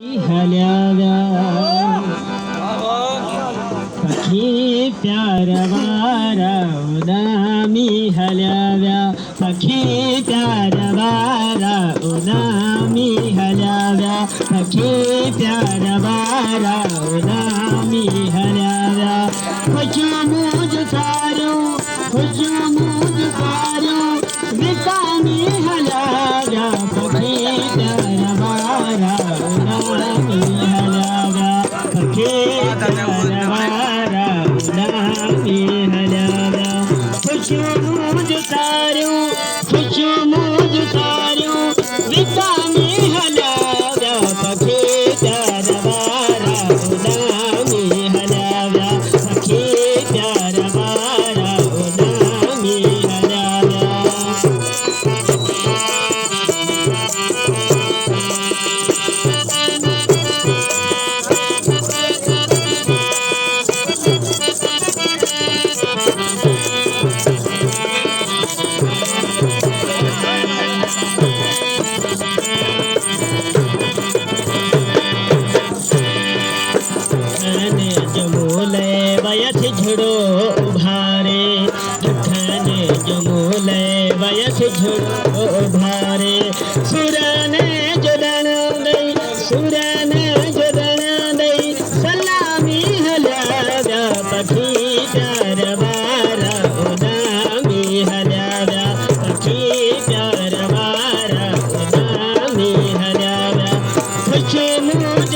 हल्याव्या सखी प्यार वारा उदामी हल्याव्या सखी प्यार वारा उदामी हल्याव्या सखी प्यार वारा उदामी हल्याव्या खुशमूज सारू खुशमूज सारू विकामी हल्याव्या सखी प्यार वारा उदामी हल्याव्या सखी प्यार वारा उदामी हल्याव्या खुशमूज सारू विकामी हल्याव्या सखी प्यार वारा उदामी हल्याव्या सखी प्यार वारा उदामी हल्याव्या जमूले वयस झुड़ो उभारे दुखने जमूले वयस झुड़ो उभारे सुरने जुदन दई सलामी हल्याव्या पखी प्यार वारा उदामी हल्याव्या पखी प्यार वारा उदामी हल्याव्या खुशमूज